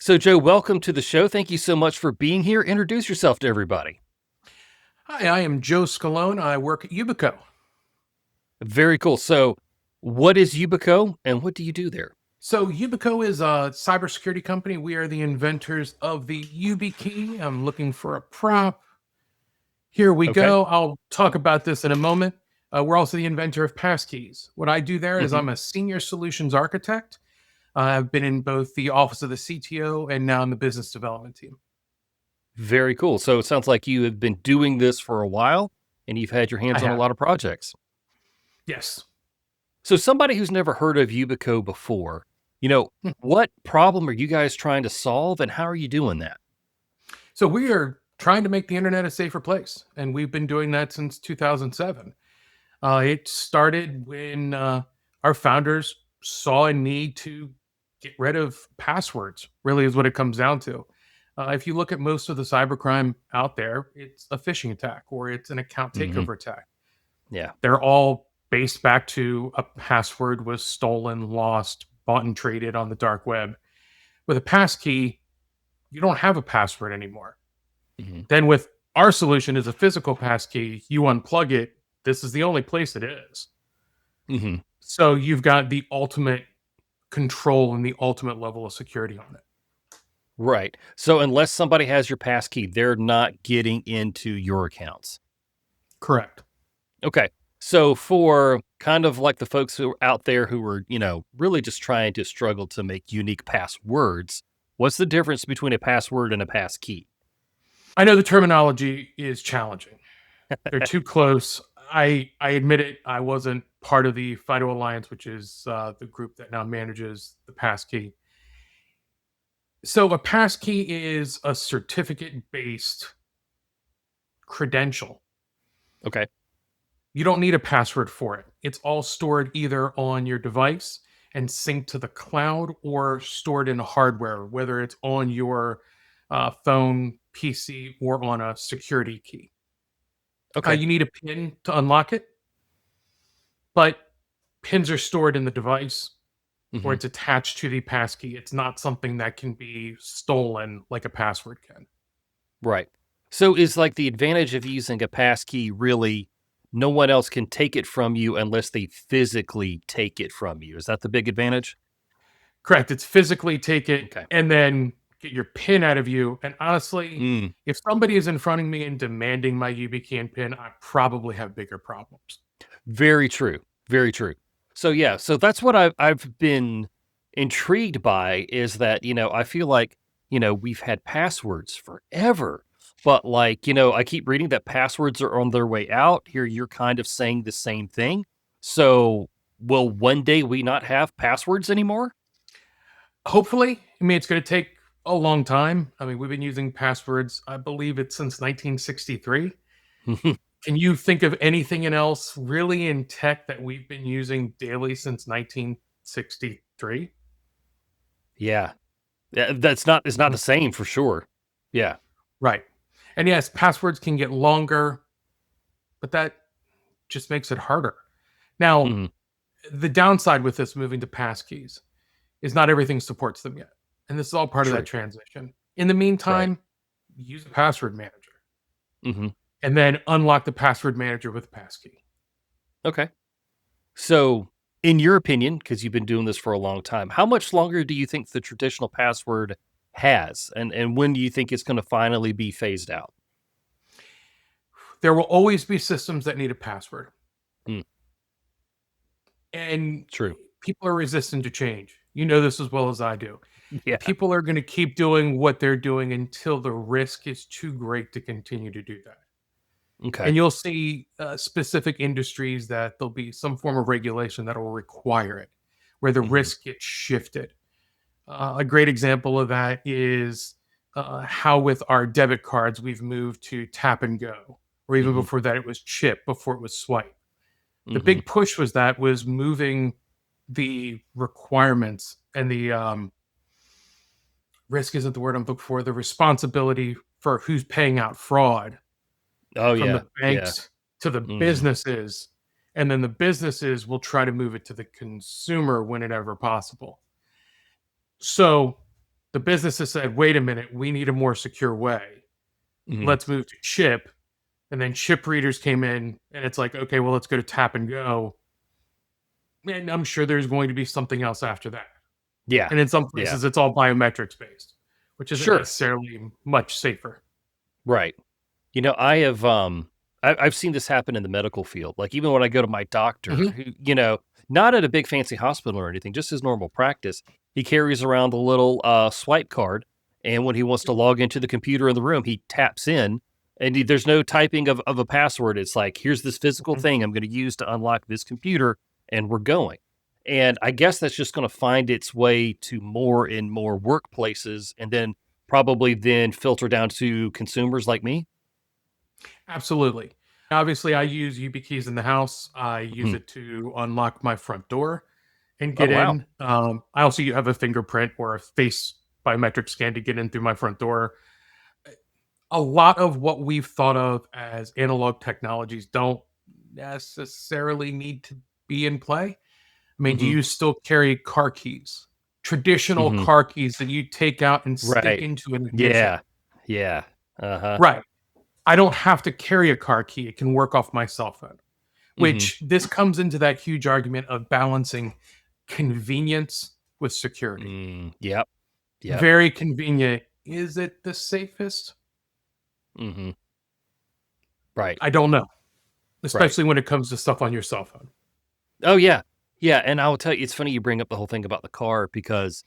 So, Joe, welcome to the show. Thank you so much for being here. Introduce yourself to everybody. Hi, I am Joe Scalone. I work at Yubico. Very cool. So, what is Yubico and what do you do there? So Yubico is a cybersecurity company. We are the inventors of the YubiKey. I'm looking for a prop. Here we Okay. go. I'll talk about this in a moment. We're also the inventor of Passkeys. What I do there is hmm I'm a senior solutions architect. I've been in both the office of the CTO and now in the business development team. Very cool. So, it sounds like you have been doing this for a while and you've had your I hands on a have. lot of projects. Yes. So, somebody who's never heard of Yubico before, Hmm. what problem are you guys trying to solve and how are you doing that? So we are trying to make the internet a safer place, and we've been doing that since 2007. It started when our founders saw a need to get rid of passwords, really, is what it comes down to. If you look at most of the cybercrime out there, it's a phishing attack or it's an account hmm takeover attack. Yeah. They're all based back to a password was stolen, lost, bought, and traded on the dark web. With a passkey, you don't have a password anymore. hmm Then with our solution is a physical passkey, you unplug it. This is the only place it is. hmm So you've got the ultimate control and the ultimate level of security on it. Right. So, unless somebody has your passkey, they're not getting into your accounts. Correct. Okay. So for kind of like the folks who are out there who are, really just trying to struggle to make unique passwords, what's the difference between a password and a pass key? I know the terminology is challenging. They're too close. I admit it. I wasn't part of the FIDO Alliance, which is the group that now manages the passkey. So a passkey is a certificate based credential. Okay. You don't need a password for it. It's all stored either on your device and synced to the cloud or stored in hardware, whether it's on your phone, PC, or on a security key. Okay. You need a PIN to unlock it, but pins are stored in the device or hmm it's attached to the passkey. It's not something that can be stolen like a password can. Right. So is like the advantage of using a pass key really no one else can take it from you unless they physically take it from you. Is that the big advantage? Correct. It's physically take it Okay. and then get your pin out of you. And honestly, Mm, if somebody is in front of me and demanding my YubiKey pin, I probably have bigger problems. very true. Very true. So yeah, so that's what I've been intrigued by is that, I feel like, we've had passwords forever. But like, I keep reading that passwords are on their way out. Here you're kind of saying the same thing. So will one day we not have passwords anymore? Hopefully, I mean, it's going to take a long time. I mean, we've been using passwords, I believe it's since 1963. Can you think of anything else really in tech that we've been using daily since 1963? Yeah. Yeah, that's not it's not the same for sure. Yeah. Right. And yes, passwords can get longer, but that just makes it harder. Now, Mhm. the downside with this moving to passkeys is not everything supports them yet. And this is all part of that True. transition. In the Right. meantime, use a password manager Mhm. and then unlock the password manager with passkey. Okay. So, in your opinion, because you've been doing this for a long time, how much longer do you think the traditional password has, and when do you think it's going to finally be phased out? There will always be systems that need a password, Mm, and true. people are resistant to change. You know this as well as I do. Yeah. People are going to keep doing what they're doing until the risk is too great to continue to do that. Okay. And you'll see specific industries that there'll be some form of regulation that will require it, where the Mhm. risk gets shifted. A great example of that is how, with our debit cards, we've moved to tap and go, or even Mhm. before that, it was chip, before it was swipe. The Mhm. big push was moving the requirements and the risk isn't the word I'm looking for, the responsibility for who's paying out fraud Oh from yeah. the Yeah. banks to the Mhm. businesses. And then the businesses will try to move it to the consumer whenever possible. So The businesses said, wait a minute, we need a more secure way. Mhm. Let's move to chip. And then chip readers came in, and it's like, okay, well, let's go to tap and go. And I'm sure there's going to be something else after that. Yeah. And in some Yeah. places, it's all biometrics based, which isn't Sure. necessarily much safer. Right. I have I've seen this happen in the medical field. Like even when I go to my doctor, Mhm. who, not at a big fancy hospital or anything, just his normal practice, he carries around a little swipe card, and when he wants to log into the computer in the room, he taps in, and there's no typing of a password. It's like, here's this physical Mhm. thing I'm going to use to unlock this computer, and we're going. And I guess that's just going to find its way to more and more workplaces, and then probably then filter down to consumers like me. Absolutely. Obviously, I use YubiKeys in the house. I use Mhm. it to unlock my front door and Oh, get wow. in. I also have a fingerprint or a face biometric scan to get in through my front door. A lot of what we've thought of as analog technologies don't necessarily need to be in play. I mean, do Mhm. you still carry car keys? Traditional Mhm. car keys that you take out and stick Right. into an ignition. Yeah. Yeah. Uh-huh. Right. I don't have to carry a car key. It can work off my cell phone, Mhm. which this comes into that huge argument of balancing convenience with security. Yep. Yep. Very convenient. Is it the safest? Mhm. Right. I don't know, Right. especially when it comes to stuff on your cell phone. Oh, yeah. Yeah, and I will tell you, it's funny you bring up the whole thing about the car because,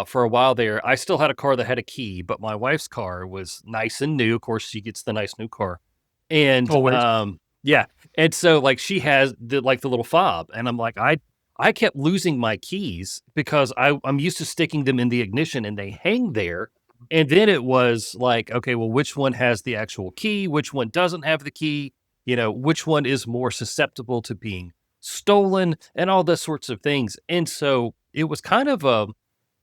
for a while there, I still had a car that had a key, but my wife's car was nice and new. Of course, she gets the nice new car. And, Always. yeah, and so, like, she has the little fob, and I'm like, I kept losing my keys because I'm used to sticking them in the ignition and they hang there, and then it was like, okay, well, which one has the actual key? Which one doesn't have the key? Which one is more susceptible to being stolen and all those sorts of things. And so it was kind of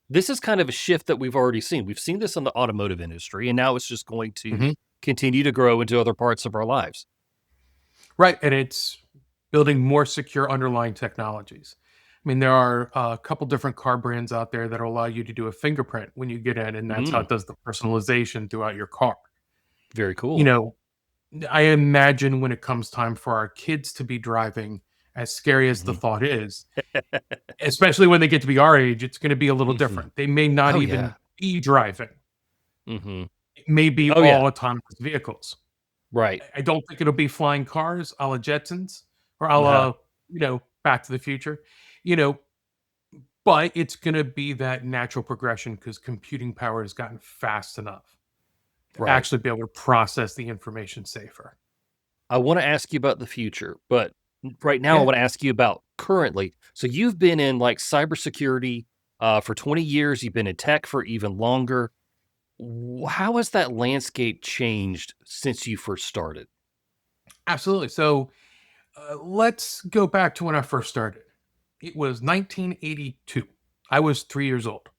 this is kind of a shift that we've already seen. We've seen this in the automotive industry, and now it's just going to Mhm. continue to grow into other parts of our lives. Right. And it's building more secure underlying technologies. I mean, there are a couple different car brands out there that allow you to do a fingerprint when you get in, and that's how Mm, it does the personalization throughout your car. very You cool. know, I imagine when it comes time for our kids to be driving, as scary as the Mhm. thought is, especially when they get to be our age, it's going to be a little Mhm. different. They may not Oh even yeah. be driving, Mhm. it may be Oh yeah. all autonomous vehicles. Right. I don't think it'll be flying cars a la Jetsons or a Uh-huh. la, Back to the Future, you know, but it's going to be that natural progression because computing power has gotten fast enough to Right. actually be able to process the information safer. I want to ask you about the future, but right now I Yeah, want to ask you about currently. So you've been in like cybersecurity for 20 years. You've been in tech for even longer. How has that landscape changed since you first started? absolutely. So let's go back to when I first started. It was 1982. I was 3 years old.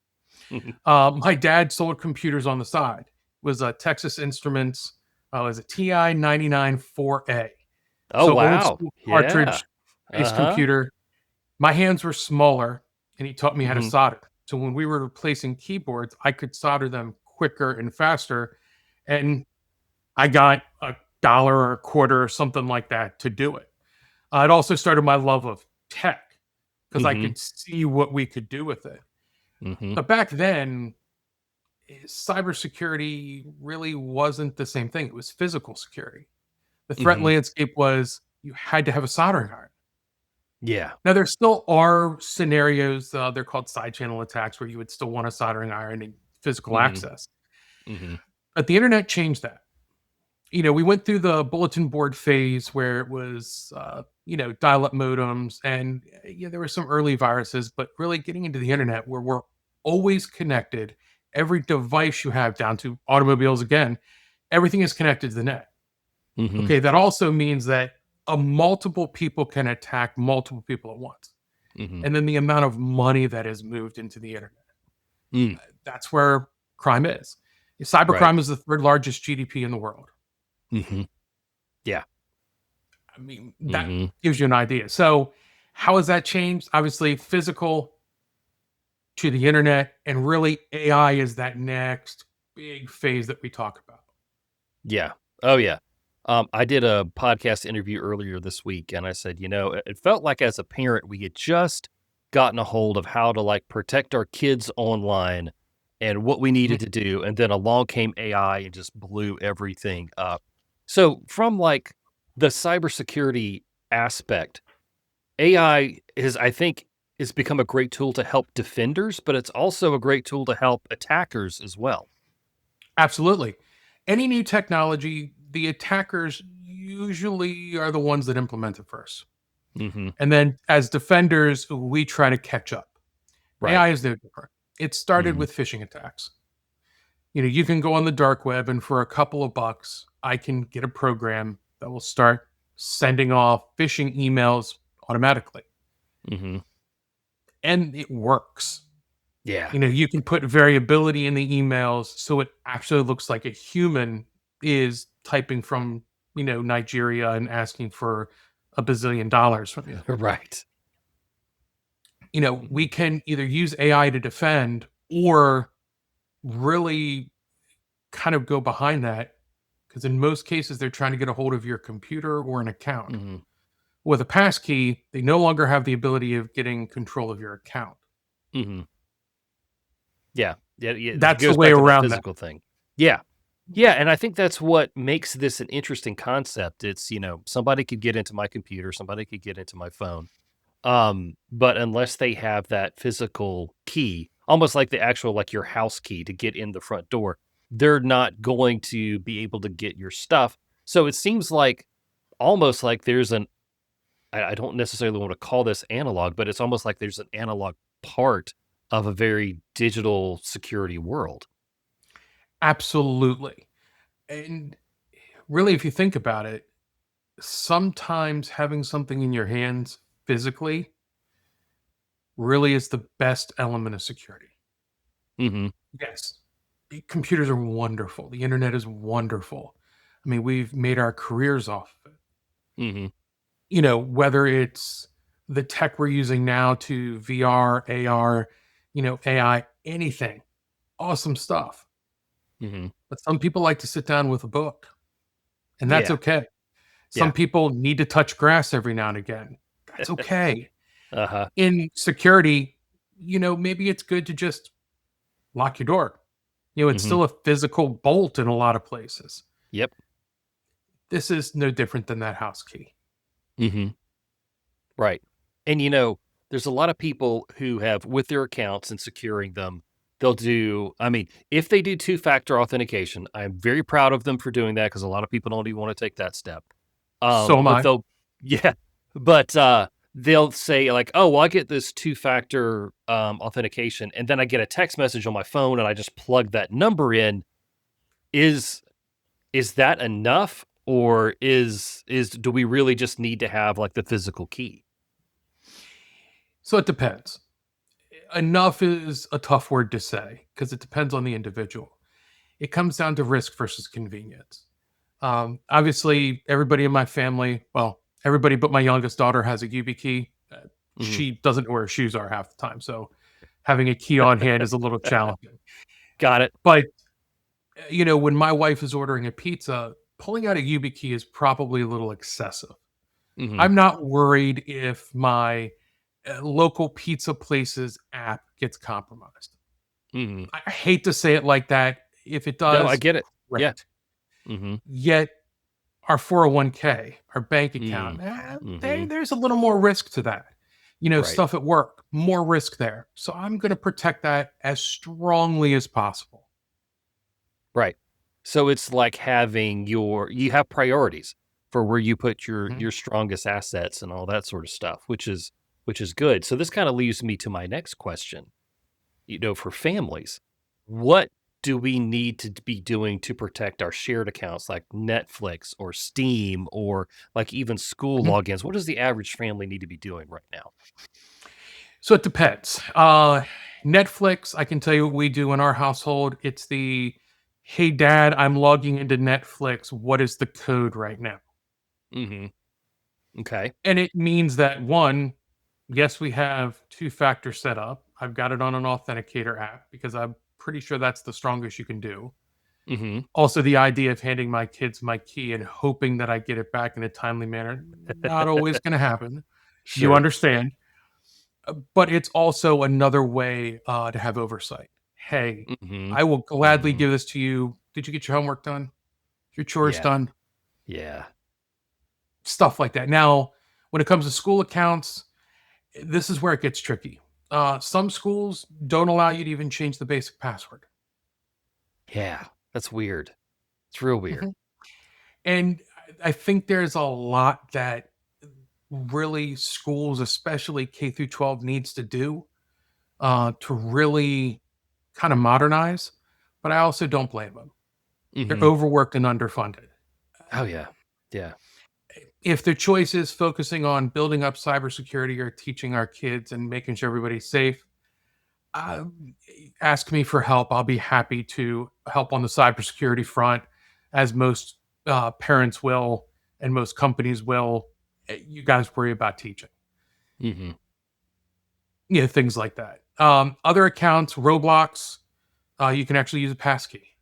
My dad sold computers on the side. It was a Texas Instruments. It was a TI 99 4A. Oh, So old wow. school Yeah. cartridge based Uh-huh. computer. My hands were smaller, and he taught me how to Mhm. solder. So when we were replacing keyboards, I could solder them quicker and faster. And I got $1 or a quarter or something like that to do it. It also started my love of tech because I Mhm. could see what we could do with it. Mhm. But back then, cybersecurity really wasn't the same thing. It was physical security. The threat Mhm. landscape was you had to have a soldering iron. Yeah. Now, there still are scenarios, they're called side channel attacks, where you would still want a soldering iron and physical Mhm. access. Mhm. But the internet changed that. We went through the bulletin board phase where it was, dial up modems, and yeah, there were some early viruses, but really getting into the internet where we're always connected. Every device you have, down to automobiles again, everything is connected to the net. Mhm. Okay, that also means that multiple people can attack multiple people at once. Mhm. And then the amount of money that is moved into the internet. Mm. That's where crime is. Right. Cybercrime is the third largest GDP in the world. Mhm. Yeah. I mean, that Mhm. gives you an idea. So, how has that changed? Obviously, physical to the internet, and really AI is that next big phase that we talk about. Yeah. Oh, yeah. I did a podcast interview earlier this week, and I said, it felt like as a parent, we had just gotten a hold of how to like protect our kids online and what we Mhm. needed to do. And then along came AI and just blew everything up. So, from like the cybersecurity aspect, AI I think, has become a great tool to help defenders, but it's also a great tool to help attackers as well. Absolutely. Any new technology, the attackers usually are the ones that implement it first. Hmm. And then as defenders, we try to catch up. Right. AI is no different. It started Hmm. with phishing attacks. You can go on the dark web and for a couple of bucks, I can get a program that will start sending off phishing emails automatically. Hmm. And it works. Yeah. You can put variability in the emails so it actually looks like a human is typing from, Nigeria and asking for $1 bazillion from you. Right. We can either use AI to defend or really kind of go behind that because in most cases they're trying to get a hold of your computer or an account. Mhm, With a passkey, they no longer have the ability of getting control of your account. mhm. Yeah, yeah, yeah, it That's the goes way back to that around that. physical thing. Yeah. Yeah, and I think that's what makes this an interesting concept. It's, somebody could get into my computer, somebody could get into my phone, but unless they have that physical key, almost like the actual like, your house key to get in the front door, they're not going to be able to get your stuff. So it seems like almost like there's an I don't necessarily want to call this analog, but it's almost like there's an analog part of a very digital security world. Absolutely. And really, if you think about it, sometimes having something in your hands physically really is the best element of security. Mhm, Yes, computers are wonderful. The internet is wonderful. I mean, we've made our careers off of it. mhm, Whether it's the tech we're using now to VR, AR, AI, anything, awesome stuff. mhm. But some people like to sit down with a book, and that's Yeah, okay. Some yeah. people need to touch grass every now and again. That's okay. Uh-huh. In security, maybe it's good to just lock your door. It's Mhm. still a physical bolt in a lot of places. Yep. This is no different than that house key. Mhm. Right. And, there's a lot of people who have with their accounts and securing them, they'll do if they do two-factor authentication, I'm very proud of them for doing that because a lot of people don't even wanna take that step. So am But I. they'll yeah, but, they'll say like, "Oh, well, I get this two-factor, authentication, and then I get a text message on my phone, and I just plug that number in." Is is that enough, or is do we really just need to have, like, the physical key? So it depends. Enough is a tough word to say because it depends on the individual. It comes down to risk versus convenience. Obviously, everybody in my family, well, everybody but my youngest daughter has a YubiKey. Mhm. She doesn't know where her shoes are half the time, so having a key on hand is a little challenging. Got it. But when my wife is ordering a pizza, pulling out a YubiKey is probably a little excessive. Mhm, I'm not worried if my local pizza place's app gets compromised. mhm. I hate to say it like that. If it No, I does, get it. Yeah. great. Mhm. Yet our 401k, our bank account, Mm. Mhm. there's a little more risk to that. Right. Stuff at work, more risk there. So I'm going to protect that as strongly as possible. Right. So it's like having you have priorities for where you put Mhm. your strongest assets and all that sort of stuff, which is good. So this kind of leads me to my next question. For families, what do we need to be doing to protect our shared accounts like Netflix or Steam or like even school Mhm. logins? What does the average family need to be doing right now? So it depends. Netflix, I can tell you what we do in our household. It's the, hey, dad, I'm logging into Netflix. What is the code right now? Mhm. Okay. And it means that one, Yes, we have two-factor set up. I've got it on an authenticator app because I'm pretty sure that's the strongest you can do. Mhm. Also, the idea of handing my kids my key and hoping that I get it back in a timely manner, not always going to happen. You Sure. understand. But it's also another way to have oversight. Hey, Mhm. I will gladly Mhm. give this to you. Did you get your homework done? Your chores Yeah. done? Yeah. Stuff like that. Now, when it comes to school accounts, this is where it gets tricky. Some schools don't allow you to even change the basic password. Yeah. That's weird. It's real weird. Mhm. And I think there's a lot that really schools, especially K through 12, needs to do to really kind of modernize. But I also don't blame them. They're Mhm. overworked and underfunded. Oh, yeah. Yeah. If the choice is focusing on building up cybersecurity or teaching our kids and making sure everybody's safe, uh, ask me for help. I'll be happy to help on the cybersecurity front, as most parents will and most companies will. You guys worry about teaching, Mhm. things like that. Other accounts, Roblox, you can actually use a passkey.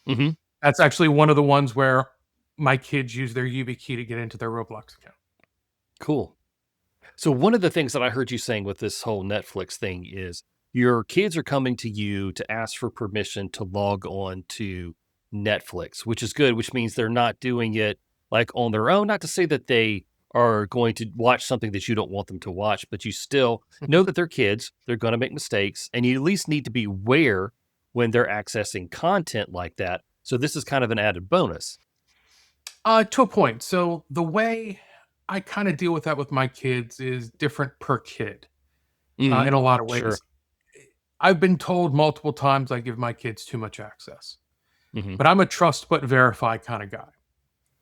Mhm. That's actually one of the ones where my kids use their YubiKey to get into their Roblox account. Cool. So one of the things that I heard you saying with this whole Netflix thing is your kids are coming to you to ask for permission to log on to Netflix, which is good, which means they're not doing it like on their own. Not to say that they are going to watch something that you don't want them to watch, but you still know that they're kids, they're going to make mistakes, and you at least need to be aware when they're accessing content like that. So this is kind of an added bonus. To a point. So the way I kind of deal with that with my kids is different per kid Hmm. in a lot of Sure. ways. I've been told multiple times I give my kids too much access, Hmm. but I'm a trust but verify kind of guy.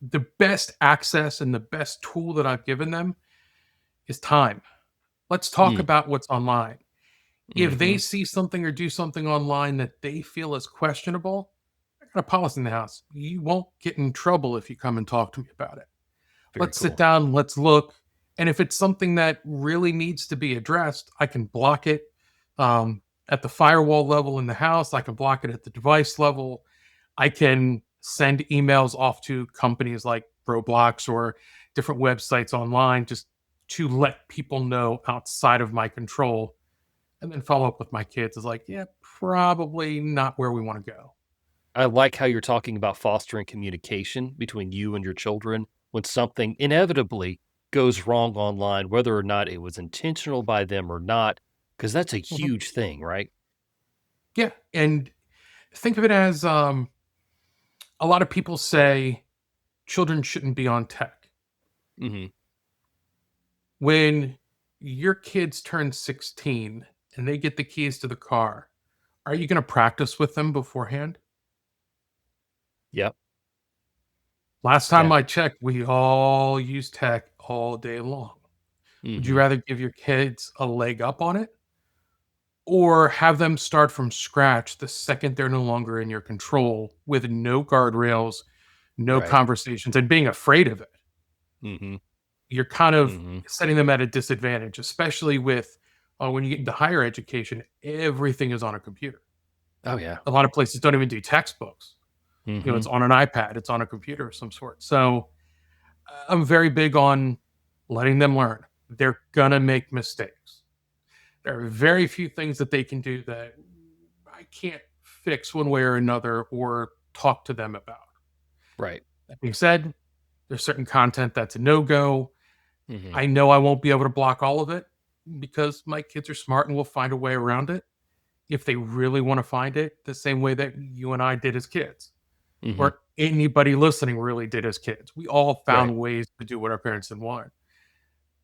The best access and the best tool that I've given them is time. Let's talk about what's online. If they Mm-hmm. see something or do something online that they feel is questionable, I got a policy in the house. You won't get in trouble if you come and talk to me about it. Very Let's sit cool. down, let's look. And if it's something that really needs to be addressed, I can block it at the firewall level in the house. I can block it at the device level. I can send emails off to companies like Roblox or different websites online just to let people know outside of my control and then follow up with my kids is like, yeah, probably not where we want to go. I like how you're talking about fostering communication between you and your children when something inevitably goes wrong online, whether or not it was intentional by them or not, because that's a Mhm. huge thing, right? Yeah. And think of it as a lot of people say children shouldn't be on tech. Hmm. When your kids turn 16 and they get the keys to the car, are you going to practice with them beforehand? Yep. Last time Yeah. I checked, we all use tech all day long. Would you Hmm. rather give your kids a leg up on it or have them start from scratch the second they're no longer in your control with no guardrails, no Right. conversations, and being afraid of it? Hmm. You're kind of Hmm. setting them at a disadvantage, especially with when you get into higher education, everything is on a computer. Oh yeah. A lot of places don't even do textbooks. Hmm. It's on an iPad, it's on a computer of some sort. So I'm very big on letting them learn. They're gonna make mistakes. There are very few things that they can do that I can't fix one way or another or talk to them about. Right. That being said, there's certain content that's a no go. Hmm. I know I won't be able to block all of it because my kids are smart and will find a way around it if they really want to find it, the same way that you and I did as kids, Hmm. or anybody listening really did as kids. We all Right. found ways to do what our parents didn't want.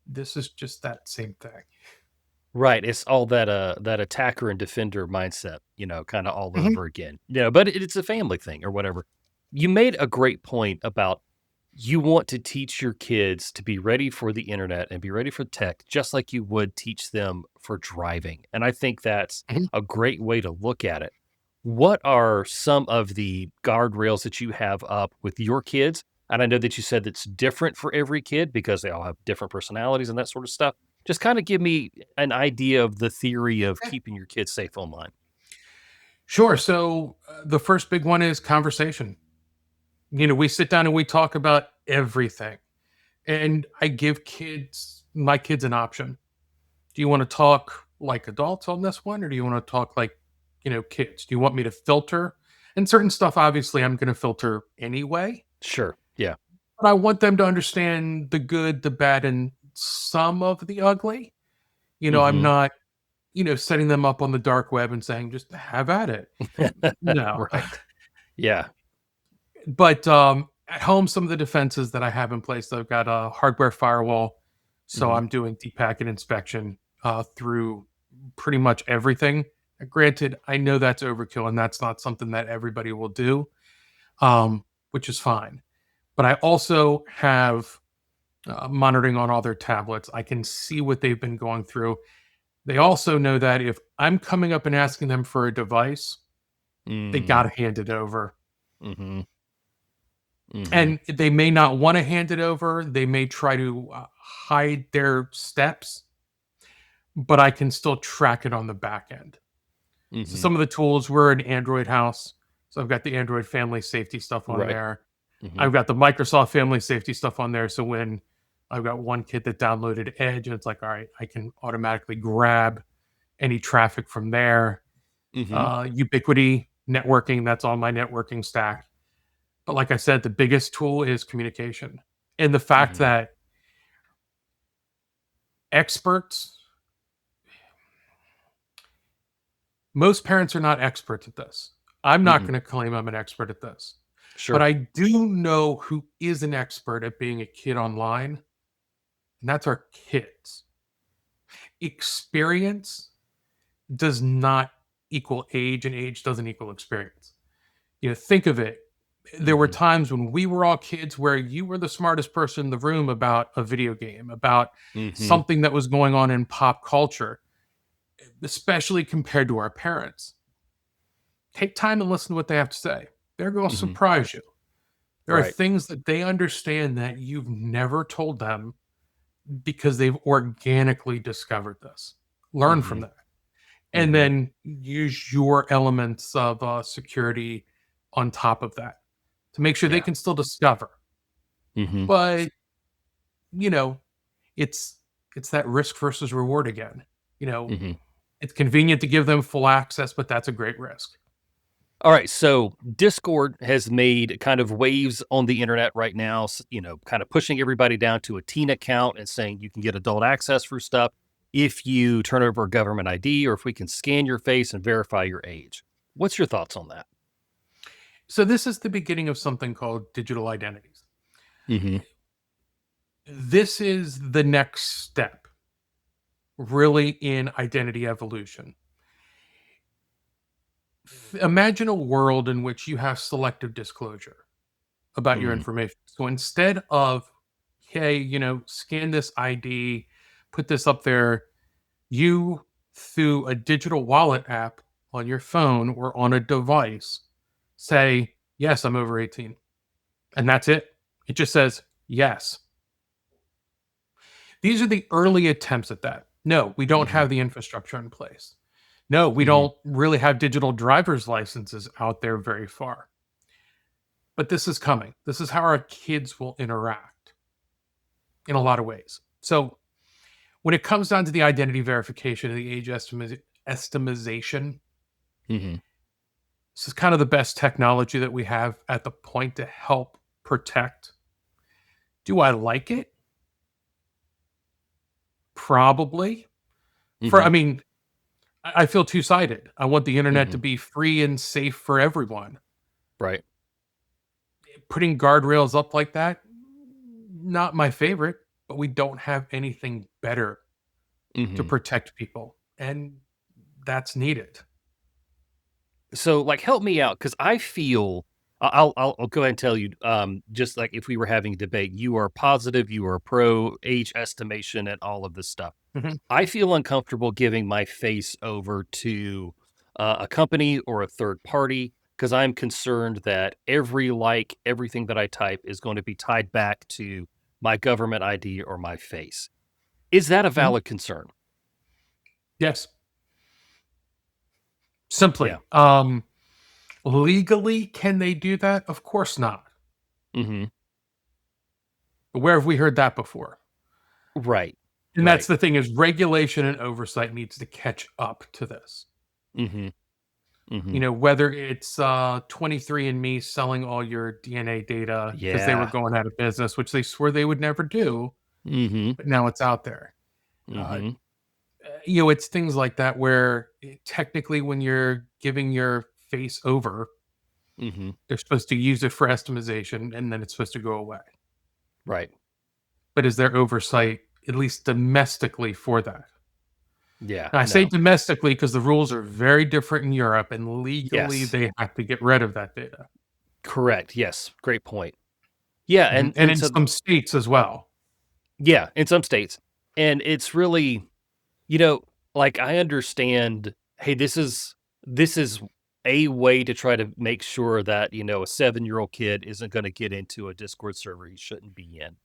This is just that same thing. Right. It's all that attacker and defender mindset, kind of all Mhm. over again. But it's a family thing or whatever. You made a great point about you want to teach your kids to be ready for the internet and be ready for tech, just like you would teach them for driving. And I think that's Mhm. a great way to look at it. What are some of the guardrails that you have up with your kids? And I know that you said it's different for every kid because they all have different personalities and that sort of stuff. Just kind of give me an idea of the theory of keeping your kids safe online. Sure. So the first big one is conversation. We sit down and we talk about everything. And I give my kids an option. Do you want to talk like adults on this one, or do you want to talk like, kids? Do you want me to filter? And certain stuff, obviously, I'm going to filter anyway. Sure. Yeah. But I want them to understand the good, the bad, and some of the ugly. I'm Mm-hmm. not, setting them up on the dark web and saying, just have at it. No. Right. Yeah. But at home, some of the defenses that I have in place, I've got a hardware firewall. So Mm-hmm. I'm doing deep packet inspection through pretty much everything. Granted, I know that's overkill and that's not something that everybody will do, which is fine. But I also have monitoring on all their tablets. I can see what they've been going through. They also know that if I'm coming up and asking them for a device, they got Mm-hmm. to hand it over. Mm-hmm. Mm-hmm. And they may not want to hand it over. They may try to hide their steps, but I can still track it on the back end. So Mm-hmm. some of the tools, we're an Android house. So I've got the Android family safety stuff on Right. there. Mm-hmm. I've got the Microsoft family safety stuff on there. So when I've got one kid that downloaded Edge, and it's like, all right, I can automatically grab any traffic from there. Mm-hmm. Ubiquity networking, that's on my networking stack. But like I said, the biggest tool is communication. And the fact Mm-hmm. that experts, most parents are not experts at this. I'm not Mm-hmm. going to claim I'm an expert at this. But Sure. I do know who is an expert at being a kid online, and that's our kids. Experience does not equal age, and age doesn't equal experience. Think of it. There were Mm-hmm. times when we were all kids where you were the smartest person in the room about a video game, about Mm-hmm. something that was going on in pop culture, especially compared to our parents. Take time and listen to what they have to say. They're going to Mm-hmm. surprise you. There are Right. things that they understand that you've never told them because they've organically discovered this. Learn Mm-hmm. from that. And Mm-hmm. then use your elements of security on top of that to make sure they Yeah. can still discover. Mm-hmm. But, you know, it's it's that risk versus reward again. You know, Mm-hmm. it's convenient to give them full access, but that's a great risk. All right, so Discord has made kind of waves on the internet right now, kind of pushing everybody down to a teen account and saying you can get adult access for stuff if you turn over a government ID or if we can scan your face and verify your age. What's your thoughts on that? So this is the beginning of something called digital identities. Mhm. This is the next step really in identity evolution. Imagine a world in which you have selective disclosure about your Mhm. information. So instead of, hey, scan this ID, put this up there, you through a digital wallet app on your phone or on a device say, yes, I'm over 18. And that's it. It just says yes. These are the early attempts at that. No, we don't Mhm. have the infrastructure in place. No, we Mhm. don't really have digital driver's licenses out there very far. But this is coming. This is how our kids will interact in a lot of ways. So when it comes down to the identity verification and the age estimation, Mhm. this is kind of the best technology that we have at the point to help protect. Do I like it? Probably. I Mhm. mean, I feel two sided. I want the internet to Mhm. be free and safe for everyone. Right. Putting guardrails up like that, not my favorite, but we don't have anything better to Mhm. protect people. And that's needed. So, like, help me out because I feel I'll go ahead and tell you. Just like if we were having a debate, you are positive, you are pro age estimation, and all of this stuff. Mhm. I feel uncomfortable giving my face over to a company or a third party because I'm concerned that everything that I type is going to be tied back to my government ID or my face. Is that a Mhm. valid concern? Yes. Yeah. Simply. Legally, can they do that? Of course not. Mhm. But where have we heard that before? Right. And that's Right. the thing is regulation and oversight needs to catch up to this. Mhm. You Mhm. know, whether it's 23andMe selling all your DNA data because they were Yeah. going out of business, which they swore they would never do, Mhm. but now it's out there. Uh, Mhm. you know, it's things like that where technically when you're giving your face over, Mhm. they're supposed to use it for estimation and then it's supposed to go away. Right. But is there oversight, at least domestically, for that? Yeah. And I say No. domestically because the rules are very different in Europe and legally Yes. they have to get rid of that data. Correct. Yes. Great point. Yeah, Mhm. And and in so some states as well. yeah, in some states. And it's really, you know, like I understand, hey, this is a way to try to make sure that, a 7-year-old kid isn't gonna get into a Discord server he shouldn't be in.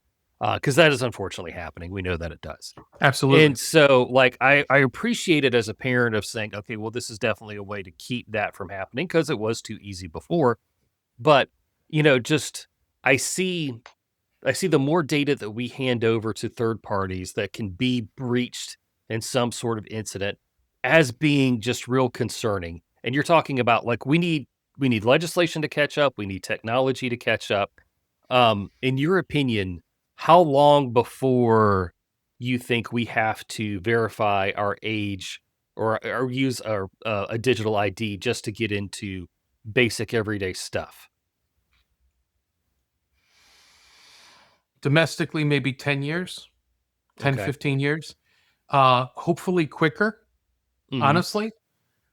Because that is unfortunately happening. We know that it does. Absolutely. And so, like, I appreciate it as a parent of saying, "Okay, well, this is definitely a way to keep that from happening because it was too easy before." But, just I see I see the more data that we hand over to third parties that can be breached in some sort of incident as being just real concerning. And you're talking about like we need legislation to catch up, we need technology to catch up. In your opinion, how long before you think we have to verify our age or use a digital ID just to get into basic everyday stuff? Domestically, maybe 10 years, 10, Okay. 15 years. Hopefully quicker, Hmm. honestly,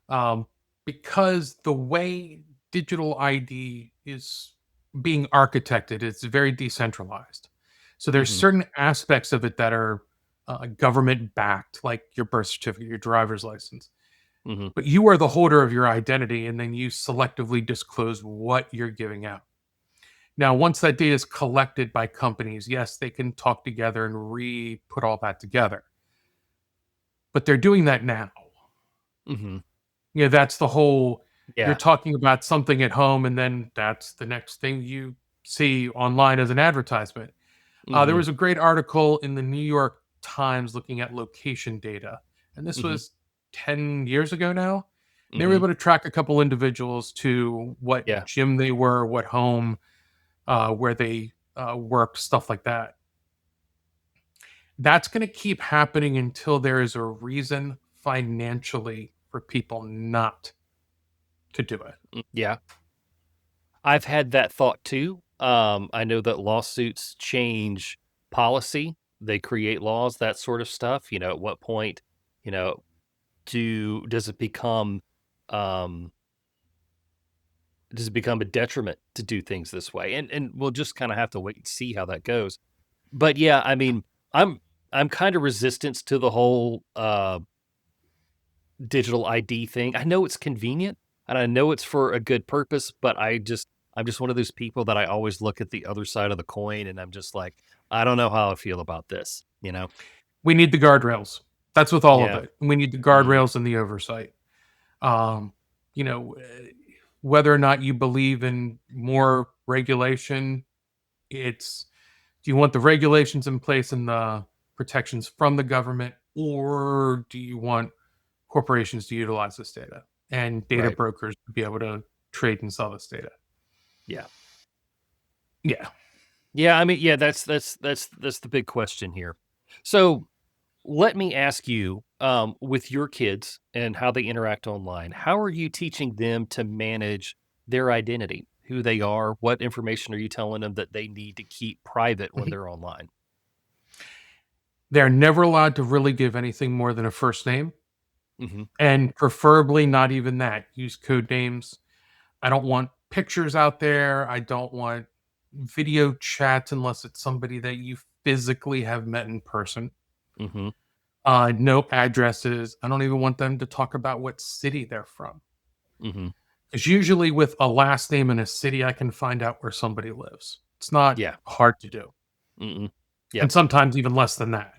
um, because the way digital ID is being architected, it's very decentralized. So there's Hmm. certain aspects of it that are government backed, like your birth certificate, your driver's license. Hmm. But you are the holder of your identity, and then you selectively disclose what you're giving out. Now, once that data is collected by companies, yes, they can talk together and re-put all that together. But they're doing that now. Hmm. You know, that's the whole you're Yeah. talking about something at home, and then that's the next thing you see online as an advertisement. There Mhm, was a great article in the New York Times looking at location data, and this mhm, was 10 years ago now. They were mhm. able to track a couple individuals to what Yeah, gym they were, what home, where they worked, stuff like that. That's going to keep happening until there is a reason financially for people not to do it. yeah. I've had that thought too. I know that lawsuits change policy. They create laws, that sort of stuff. At what point, you know, does it become um does it become a detriment to do things this way? And we'll just kind of have to wait and see how that goes. But yeah, I mean, I'm I'm kind of resistant to the whole digital ID thing. I know it's convenient and I know it's for a good purpose, but I'm just one of those people that I always look at the other side of the coin and I'm just like, I don't know how I feel about this? We need the guardrails. That's with all of Yeah. it. We need the Mhm. guardrails and the oversight. Um, you know, whether or not you believe in more regulation, it's do you want the regulations in place and the protections from the government, or do you want corporations to utilize this data and data Right. brokers to be able to trade and sell this data? Yeah. Yeah. Yeah, I mean, yeah, that's the big question here. So, let me ask you, with your kids and how they interact online, how are you teaching them to manage their identity, who they are? What information are you telling them that they need to keep private when Mhm. they're online? They're never allowed to really give anything more than a first name, Mhm, and preferably not even that. Use code names. I don't want pictures out there. I don't want video chats unless it's somebody that you physically have met in person. mhm, No addresses. I don't even want them to talk about what city they're from. mhm. Because usually with a last name in a city, I can find out where somebody lives. It's not Yeah. hard to do. Mm-mm. Yep. And sometimes even less than that.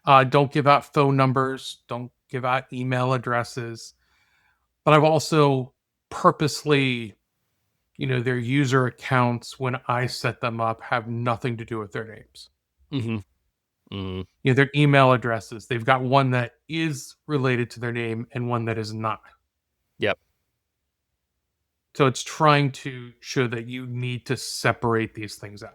Don't give out phone numbers. Don't give out email addresses. But I've also purposely, their user accounts when I set them up have nothing to do with their names. Mhm. Mhm. Their email addresses. They've got one that is related to their name and one that is not. Yep. So it's trying to show that you need to separate these things out.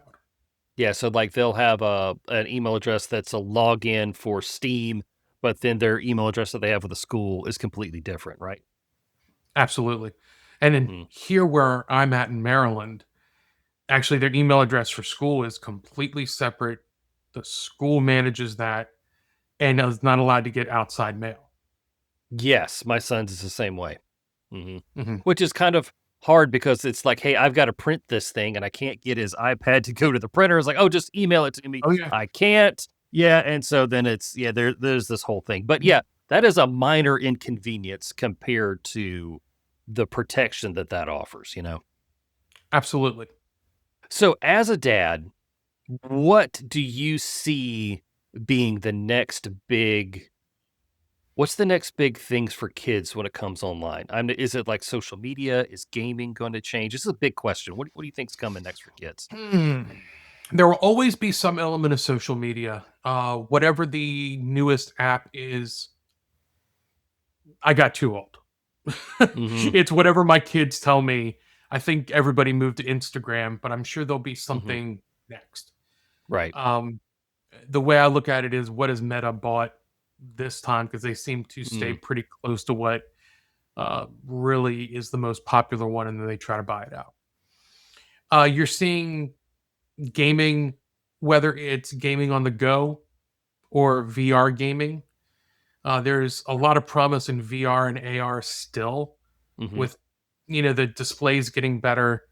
Yeah, so, like, they'll have an email address that's a login for Steam, but then their email address that they have with the school is completely different, right? Absolutely. And then Mm. here where I'm at in Maryland, actually their email address for school is completely separate. The school manages that and is not allowed to get outside mail. Yes, my son's is the same way. Mhm. Mhm. Which is kind of hard because it's like, "Hey, I've gotta print this thing, and I can't get his iPad to go to the printer." It's like, "Oh, just email it to me." Oh, yeah. I can't. Yeah, and so then it's there's this whole thing. But, yeah, that is a minor inconvenience compared to the protection that that offers, you know? Absolutely. So, as a dad, what do you see being the next big what's the next big things for kids when it comes online? Is it like social media? Is gaming going to change? This is a big question. What do you think's coming next for kids? Hmm. There will always be some element of social media. Whatever the newest app is, I got too old. Mhm. It's whatever my kids tell me. I think everybody moved to Instagram, but I'm sure there'll be Mhm. something next. Right. Um, the way I look at it is, what has Meta bought this time? Because they seem to stay Mm. pretty close to what really is the most popular one, and then they try to buy it out. You're seeing gaming, whether it's gaming on the go or VR gaming. There's a lot of promise in VR and AR still, Mhm. with the displays getting better.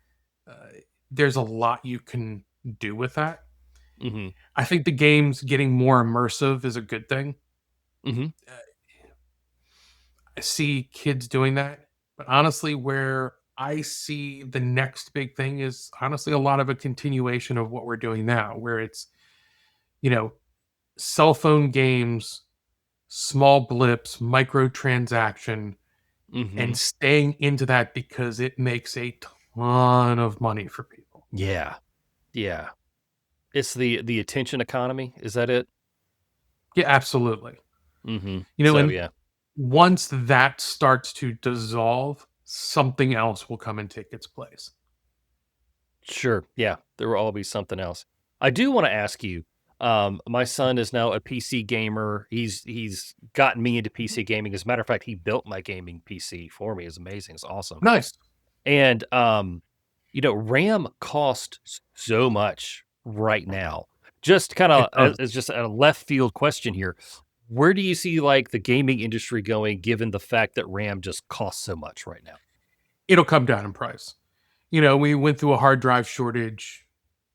Uh, there's a lot you can do with that. Mhm. I think the games getting more immersive is a good thing. Mhm. Uh, I see kids doing that, but honestly, where I see the next big thing is honestly a lot of a continuation of what we're doing now, where it's you know cell phone games, small blips, microtransaction, and Mhm. staying into that because it makes a ton of money for people. Yeah. Yeah. It's the attention economy. Is that it? Yeah, absolutely. Mhm. So, And yeah. once that starts to dissolve, something else will come and take its place. Sure. Yeah. There will all be something else. I do want to ask you. My son is now a PC gamer. He's gotten me into PC gaming. As a matter of fact, he built my gaming PC for me. It's amazing. It's awesome. Nice. And RAM costs so much right now. Just kind It of does. as just a left field question here. Where do you see like the gaming industry going, given the fact that RAM just costs so much right now? It'll come down in price. We went through a hard drive shortage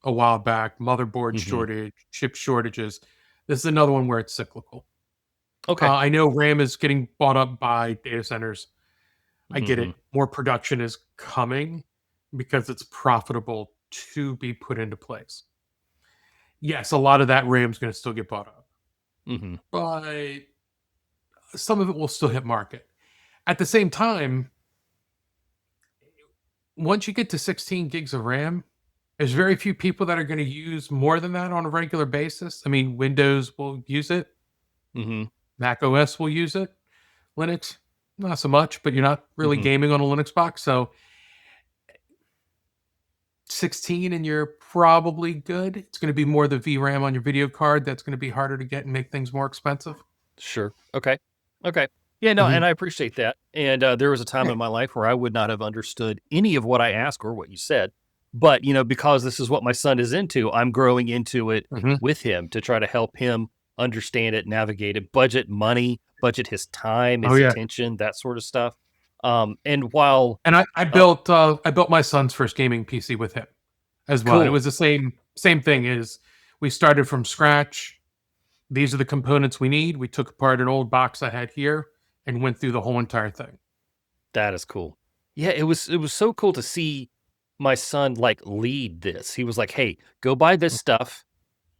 a while back, motherboard Hmm. shortage, chip shortages. This is another one where it's cyclical. Okay. I know RAM is getting bought up by data centers. I get Hmm. it. More production is coming because it's profitable to be put into place. Yes, a lot of that RAM is going to still get bought up, Hmm. but some of it will still hit market. At the same time, once you get to 16 gigs of RAM, there's very few people that are going to use more than that on a regular basis. I mean, Windows will use it, Hmm. Mac OS will use it, Linux, not so much, but you're not really Hmm. gaming on a Linux box. So 16 and you're probably good. It's going to be more the VRAM on your video card that's going to be harder to get and make things more expensive. Sure. Okay. Okay. Yeah, no, Mhm. and I appreciate that. And there was a time Yeah. in my life where I would not have understood any of what I asked or what you said. But, because this is what my son is into, I'm growing into it Mhm. with him to try to help him understand it, navigate it, budget money, budget his time, Oh his yeah. attention, that sort of stuff. And while, And I uh, built my son's first gaming PC with him as well. And it cool, was the same thing. Is we started from scratch. These are the components we need. We took apart an old box I had here and went through the whole entire thing. that is cool. Yeah, it was so cool to see my son like lead this. He was like, "Hey, go buy this stuff.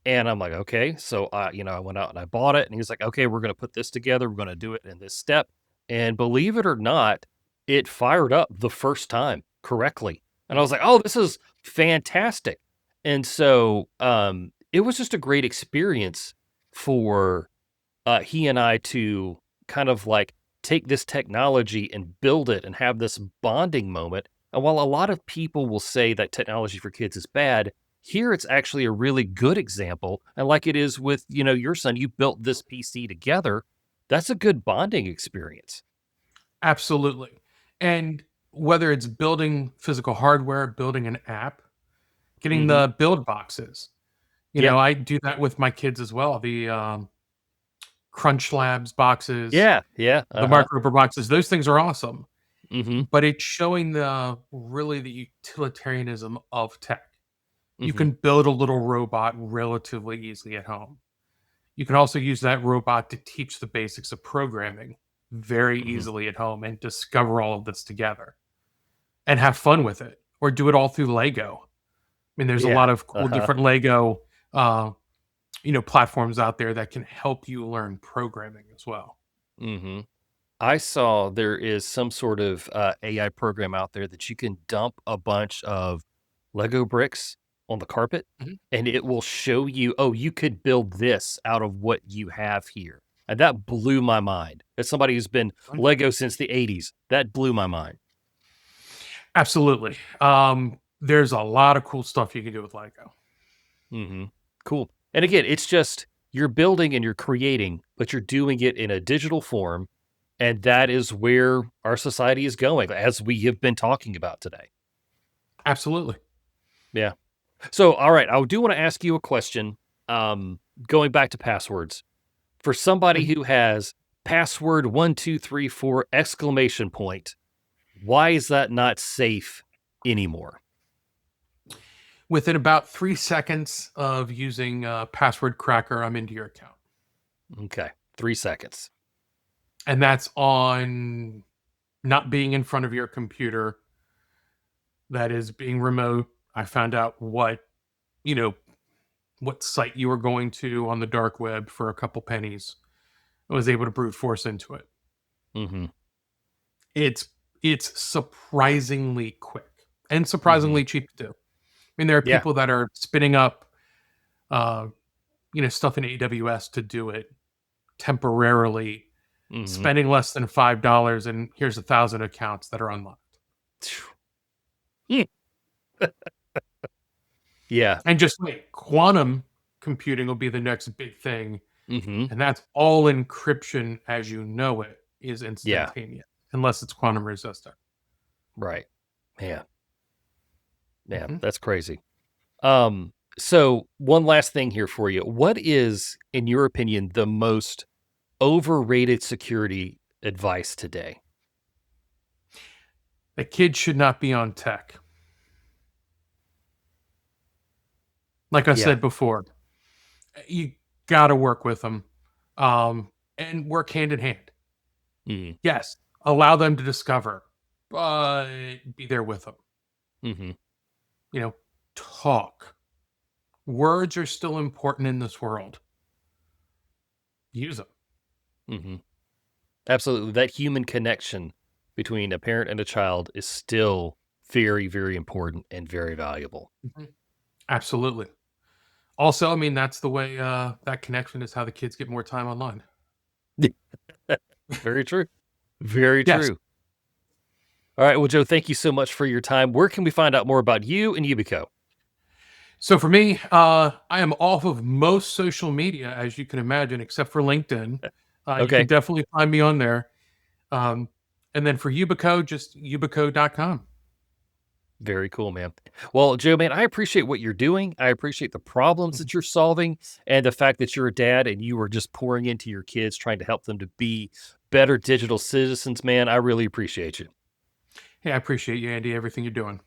And I'm like, okay. So, I went out and I bought it. And he was like, okay, we're going to put this together. We're going to do it in this step. And believe it or not, it fired up the first time correctly. And I was like, oh, this is fantastic. And so it was just a great experience for he and I to kind of like take this technology and build it and have this bonding moment. And while a lot of people will say that technology for kids is bad, here it's actually a really good example. And like it is with, your son, you built this PC together. That's a good bonding experience. Absolutely. And whether it's building physical hardware, building an app, getting Hmm. the build boxes, Yeah. I do that with my kids as well. The Crunch Labs boxes, Yeah. Yeah. the Uh-huh. Mark Rober boxes, those things are awesome. Hmm. But it's showing the utilitarianism of tech. You Hmm. can build a little robot relatively easily at home. You can also use that robot to teach the basics of programming very Hmm. easily at home and discover all of this together and have fun with it, or do it all through Lego. I mean, there's a Yeah. lot of cool Uh-huh. different Lego, platforms out there that can help you learn programming as well. Hmm. I saw there is some sort of AI program out there that you can dump a bunch of Lego bricks on the carpet Mhm. and it will show you, oh, you could build this out of what you have here. And that blew my mind. As somebody who's been Lego since the 80s, that blew my mind. Absolutely. There's a lot of cool stuff you can do with Lego. Hmm. Cool. And again, it's just you're building and you're creating, but you're doing it in a digital form. And that is where our society is going, as we have been talking about today. Absolutely. Yeah. So, all right, I do want to ask you a question. Going back to passwords, for somebody Mhm. who has password 1234 exclamation point, why is that not safe anymore? Within about 3 seconds of using password cracker, I'm into your account. Okay, 3 seconds. And that's on not being in front of your computer, that is being remote. I found out you know, what site you were going to on the dark web for a couple pennies. I was able to brute force into it. Mm-hmm. It's it's surprisingly quick and Mm-hmm. surprisingly cheap to do. I mean, there are Yeah. people that are spinning up, uh, stuff in AWS to do it temporarily, Mm-hmm. spending less than $5, and here's 1,000 accounts that are unlocked. Yeah. And just wait, quantum computing will be the next big thing, Mm-hmm. and that's all encryption as you know it is Yeah. instantaneous, unless it's quantum resistant. Right. Yeah. Yeah. Mhm. That's crazy. So one last thing here for you. What is, in your opinion, the most overrated security advice today? The kids should not be on tech. Like I Yeah. said before, you got to work with them, and work hand in hand. Mm-hmm. Yes, allow them to discover, but be there with them. Mm-hmm. You know, talk. Words are still important in this world. Use them. Mm-hmm. Absolutely. That human connection between a parent and a child is still very, very important and very valuable. Mhm. Absolutely. Also, I mean, that's the way that connection is how the kids get more time online. Very true. Very Yes. true. All right. Well, Joe, thank you so much for your time. Where can we find out more about you and Yubico? So for me, I am off of most social media, as you can imagine, except for LinkedIn. You can Okay. definitely find me on there. Um, and then for Yubico, just yubico.com. Very cool, man. Well, Joe, man, I appreciate what you're doing. I appreciate the problems Mhm. that you're solving and the fact that you're a dad and you are just pouring into your kids, trying to help them to be better digital citizens, man. I really appreciate you. Hey, I appreciate you, Andy, everything you're doing.